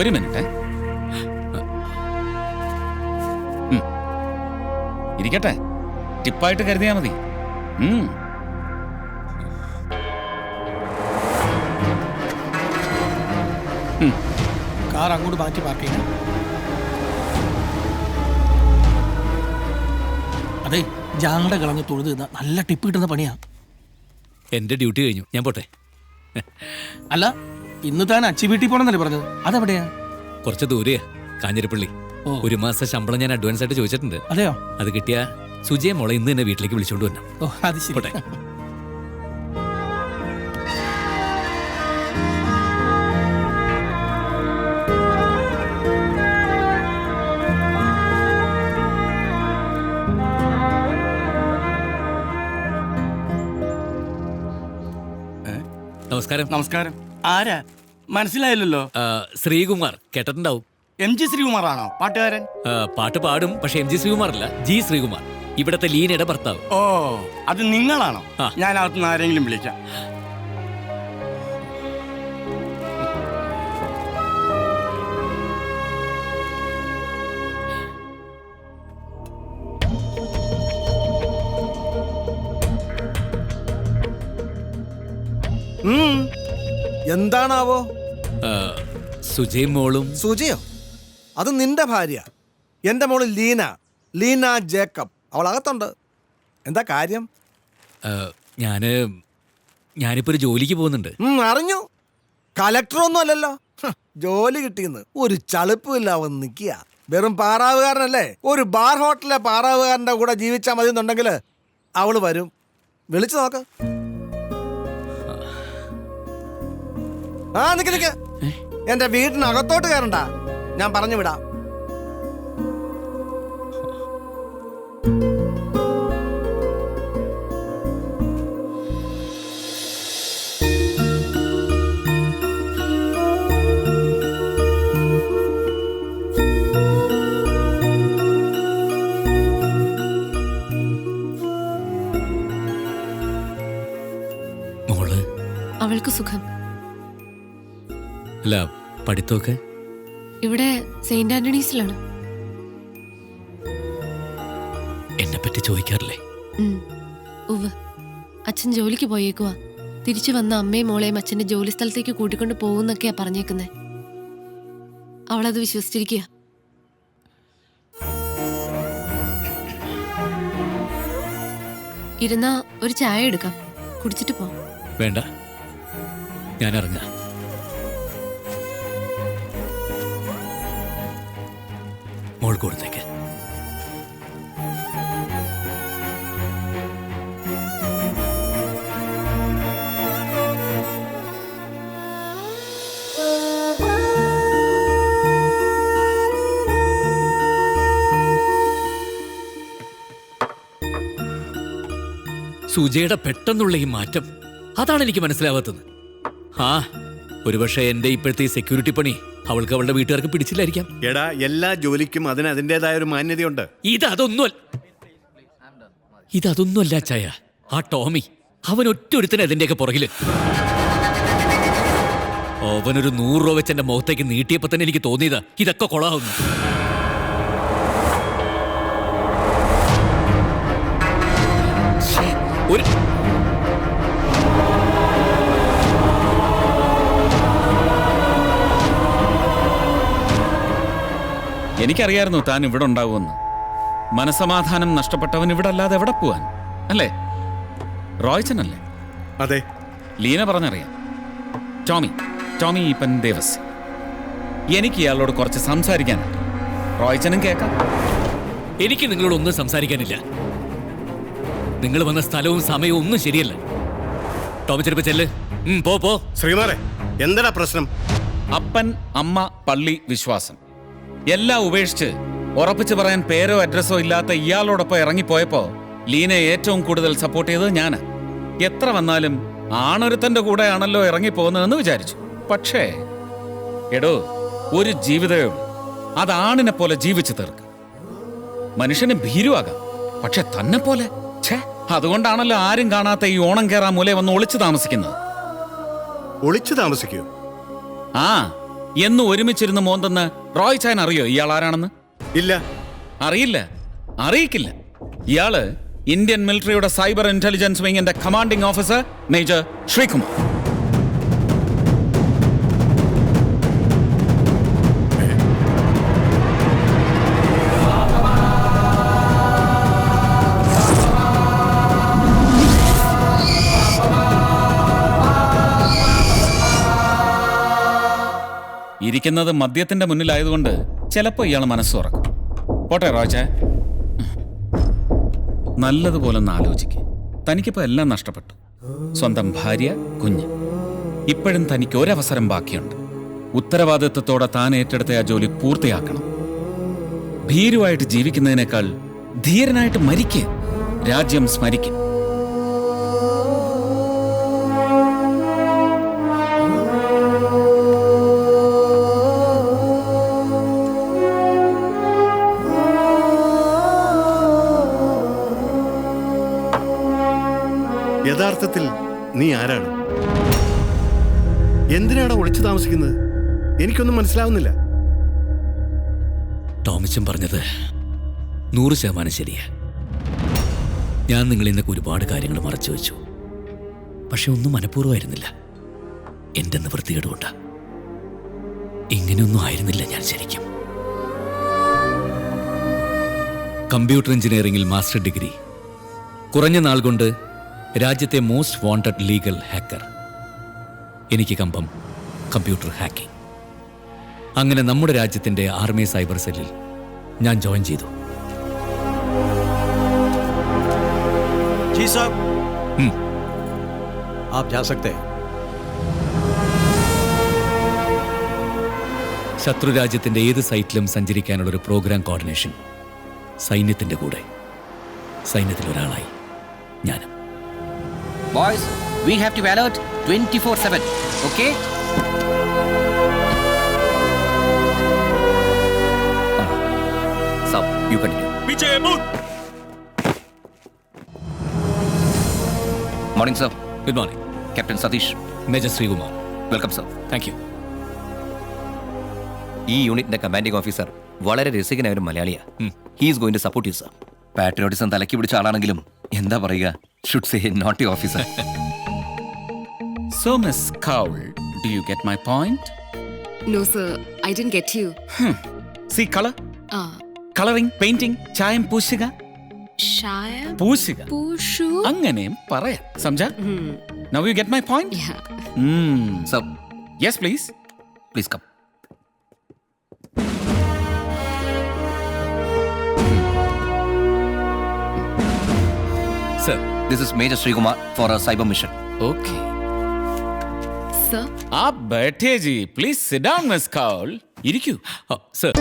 ഒരു മിനിറ്റ്. ഇരിക്കട്ടെ, ടിപ്പായിട്ട് കരുതിയാ മതി. കാർ അങ്ങോട്ട് മാറ്റി പാർക്ക് ചെയ്യാം. അതെ, ജാങ്ങട കളഞ്ഞ് തൊഴുത് നല്ല ടിപ്പ് കിട്ടുന്ന പണിയാ. എന്റെ ഡ്യൂട്ടി കഴിഞ്ഞു, ഞാൻ പോട്ടെ. അല്ല, ഇന്ന് താൻ അച്ചി വീട്ടിൽ പോണെന്നല്ലേ പറഞ്ഞത്? അതെവിടെയാ? കുറച്ച് ദൂരെയാ, കാഞ്ഞിരപ്പള്ളി. 1 മാസം ശമ്പളം ഞാൻ അഡ്വാൻസ് ആയിട്ട് ചോദിച്ചിട്ടുണ്ട്. അതെയോ? അത് കിട്ടിയ സുജയ മോളെ ഇന്ന് തന്നെ വീട്ടിലേക്ക് വിളിച്ചോണ്ട് വരണം. ഓ, അത് ശരി. പോട്ടെ. നമസ്കാരം. നമസ്കാരം. ആരാ? മനസ്സിലായില്ലല്ലോ. ശ്രീകുമാർ കേട്ടിട്ടുണ്ടാവും. MG ശ്രീകുമാറാണോ പാട്ടുകാരൻ? പാട്ട് പാടും, പക്ഷെ MG ശ്രീകുമാർ അല്ല, G ശ്രീകുമാർ, ഇവിടത്തെ ലീനയുടെ ഭർത്താവ്. ഓ, അത് നിങ്ങളാണോ? ഞാൻ അകത്തുനിന്ന് ആരെങ്കിലും വിളിക്കാം. എന്താണാവോ? സുജയും മോളും. സുജയോ? അത് നിന്റെ ഭാര്യ. എന്റെ മോള് ലീന ജേക്കബ്. അവൾ അകത്തുണ്ട്. എന്താ കാര്യം? ഞാനിപ്പോ ഒരു ജോലിക്ക് പോകുന്നുണ്ട്. അറിഞ്ഞു. കലക്ടറൊന്നും അല്ലല്ലോ. ജോലി കിട്ടിയെന്ന് ഒരു ചളുപ്പില്ല അവൻ നിൽക്കുക. വെറും പാറാവുകാരനല്ലേ? ഒരു ബാർ ഹോട്ടലിലെ പാറാവുകാരന്റെ കൂടെ ജീവിച്ചാൽ മതി എന്നുണ്ടെങ്കിൽ അവള് വരും. വിളിച്ചു നോക്ക്. നിക്ക്. എന്റെ വീടിനകത്തോട്ട് കയറണ്ട, ഞാൻ പറഞ്ഞു വിടാം. മോള്? അവൾക്ക് സുഖം. അല്ല, പഠിത്തമൊക്കെ? ഇവിടെ സെയിന്റ് ആന്റണീസിലാണ്. എന്നെ പറ്റി ചോദിക്കാറില്ലേ? ഉവ്വ്. അച്ഛൻ ജോലിക്ക് പോയേക്കുവാ. തിരിച്ചു വന്ന അമ്മയും മോളെയും അച്ഛന്റെ ജോലി സ്ഥലത്തേക്ക് കൂട്ടിക്കൊണ്ട് പോകുന്നൊക്കെയാ പറഞ്ഞേക്കുന്നേ. അവളത് വിശ്വസിച്ചിരിക്കുക. ഇരുന്നാ ഒരു ചായ എടുക്കാം, കുടിച്ചിട്ട് പോ. വേണ്ട, ഞാൻ ഇറങ്ങാം. മോൾ കൊടുത്തേക്ക്. സുജയുടെ പെട്ടെന്നുള്ള ഈ മാറ്റം, അതാണ് എനിക്ക് മനസ്സിലാവാത്തത്. ഒരുപക്ഷെ എന്റെ ഇപ്പോഴത്തെ ഈ സെക്യൂരിറ്റി പണി അവൾക്ക് അവളുടെ വീട്ടുകാർക്ക് പിടിച്ചില്ലായിരിക്കാം. എടാ, എല്ലാ ജോലിക്കും അതിന് അതിൻ്റെതായ ഒരു മാന്യതയുണ്ട്. ഇതൊന്നുമല്ല ചായ. ആ ടോമി, അവൻ ഒറ്റൊരുത്തനെ അതിന്റെയൊക്കെ പുറകില്. അവനൊരു 100 രൂപ വെച്ച് എന്റെ മുഖത്തേക്ക് നീട്ടിയപ്പോ തന്നെ എനിക്ക് തോന്നിയതാ ഇതൊക്കെ കൊളാവുന്നു. എനിക്കറിയായിരുന്നു താൻ ഇവിടെ ഉണ്ടാവുമെന്ന്. മനസമാധാനം നഷ്ടപ്പെട്ടവൻ ഇവിടെ അല്ലാതെ എവിടെ പോവാൻ, അല്ലേ? റോയ്ച്ചനല്ലേ? അതെ. ലീന പറഞ്ഞറിയാം. ടോമി ഈപ്പൻ ദേവസ്. എനിക്ക് ഇയാളോട് കുറച്ച് സംസാരിക്കാനുണ്ട്. റോയ്ച്ചനും കേൾക്കാം. എനിക്ക് നിങ്ങളോടൊന്നും സംസാരിക്കാനില്ല. നിങ്ങൾ വന്ന സ്ഥലവും സമയവും ഒന്നും ശരിയല്ല. ടോമി ചെറുപ്പം ചെല്ല്. പോ. ശ്രീമാരെ, എന്താ പ്രശ്നം? അപ്പൻ, അമ്മ, പള്ളി, വിശ്വാസം എല്ലാം ഉപേക്ഷിച്ച് ഉറപ്പിച്ചു പറയാൻ പേരോ അഡ്രസ്സോ ഇല്ലാത്ത ഇയാളോടൊപ്പം ഇറങ്ങിപ്പോയപ്പോ ലീനയെ ഏറ്റവും കൂടുതൽ സപ്പോർട്ട് ചെയ്തത് ഞാന്. എത്ര വന്നാലും ആണൊരുത്തന്റെ കൂടെയാണല്ലോ ഇറങ്ങിപ്പോകുന്നതെന്ന് വിചാരിച്ചു. പക്ഷേ എടോ, ഒരു ജീവിതമേ ഉള്ളൂ. അത് ആണിനെ പോലെ ജീവിച്ചു തീർക്ക്. മനുഷ്യന് ഭീരുവാകാം, പക്ഷെ തന്നെ പോലെ അതുകൊണ്ടാണല്ലോ ആരും കാണാത്ത ഈ ഓണം കേറാൻ മൂലം വന്ന് ഒളിച്ചു താമസിക്കുന്നത്. ഒളിച്ചു താമസിക്കൂ? എന്ന് ഒരുമിച്ചിരുന്ന് മോന്തെന്ന് റോയ് ചാൻ അറിയോ ഇയാൾ ആരാണെന്ന്? ഇല്ല. അറിയില്ല, അറിയിക്കില്ല. ഇയാള് ഇന്ത്യൻ മിലിറ്ററിയുടെ സൈബർ ഇന്റലിജൻസ് വിങ്ങിന്റെ കമാൻഡിംഗ് ഓഫീസർ മേജർ ശ്രീകുമാർ. ഇരിക്കുന്നത് മദ്യത്തിന്റെ മുന്നിലായതുകൊണ്ട് ചിലപ്പോ ഇയാൾ മനസ്സ് തുറക്കും. പോട്ടെ റോജ, നല്ലതുപോലെ ഒന്ന് ആലോചിക്ക്. തനിക്കിപ്പോ എല്ലാം നഷ്ടപ്പെട്ടു. സ്വന്തം ഭാര്യ, കുഞ്ഞ്. ഇപ്പോഴും തനിക്ക് ഒരവസരം ബാക്കിയുണ്ട്. ഉത്തരവാദിത്വത്തോടെ താൻ ഏറ്റെടുത്ത ആ ജോലി പൂർത്തിയാക്കണം. ഭീരുവായിട്ട് ജീവിക്കുന്നതിനേക്കാൾ ധീരനായിട്ട് മരിക്ക്. രാജ്യം സ്മരിക്കും. യഥാർത്ഥത്തിൽ നീ ആരാണ്? എന്തിനാണ് ഒളിച്ചു താമസിക്കുന്നത്? എനിക്കൊന്നും മനസ്സിലാവുന്നില്ല. ടോമിച്ചൻ പറഞ്ഞത് 100% ശരിയാ. ഞാൻ നിങ്ങളിൽ നിന്നൊക്കെ ഒരുപാട് കാര്യങ്ങൾ മറച്ചു വെച്ചു. പക്ഷെ ഒന്നും മനഃപൂർവ്വമായിരുന്നില്ല. എൻ്റെ നിവൃത്തികേടുകൊണ്ടാ. ഇങ്ങനെയൊന്നും ആയിരുന്നില്ല ഞാൻ ശരിക്കും. കമ്പ്യൂട്ടർ എഞ്ചിനീയറിംഗിൽ മാസ്റ്റർ ഡിഗ്രി, കുറഞ്ഞ നാൾ കൊണ്ട് രാജ്യത്തെ മോസ്റ്റ് വാണ്ടഡ് ലീഗൽ ഹാക്കർ. എനിക്ക് കമ്പം കമ്പ്യൂട്ടർ ഹാക്കിംഗ്. അങ്ങനെ നമ്മുടെ രാജ്യത്തിൻ്റെ ആർമി സൈബർ സെല്ലിൽ ഞാൻ ജോയിൻ ചെയ്തു. जी साहब, आप जा सकते हैं. ശത്രു രാജ്യത്തിൻ്റെ ഏത് സൈറ്റിലും സഞ്ചരിക്കാനുള്ള ഒരു പ്രോഗ്രാം കോർഡിനേഷൻ. സൈന്യത്തിൻ്റെ കൂടെ സൈന്യത്തിലൊരാളായി ഞാനും. Boys, we have to be alert 24/7. Okay? Sir, you continue. पीछे move. Morning, sir. Good morning. Captain Satish. Major Sreekumar. Welcome, sir. Thank you. ഈ യൂണിറ്റിന്റെ കമാൻഡിംഗ് ഓഫീസർ വളരെ രസികനായ ഒരു മലയാളിയാ. He's going to support you, sir. Patriotism തലക്കി പിടിച്ച ആളാണെങ്കിലും എന്താ പറയുക, should say naughty officer. So, Miss Kaul, do you get my point? No, sir. I didn't get you. See color? Coloring, painting, ചായം പൂശുക. Shaya? പൂശുക. Pushu? അങ്ങനെയും പറയാം. സംജാ? Now you get my point? Yeah. Sir, Yes, please. please come. Sir. This is Major Srikumar for a cyber mission. Okay. Sir? आप बैठे जी. Please sit down, Miss Kaul. ഇരിക്കൂ. Sir.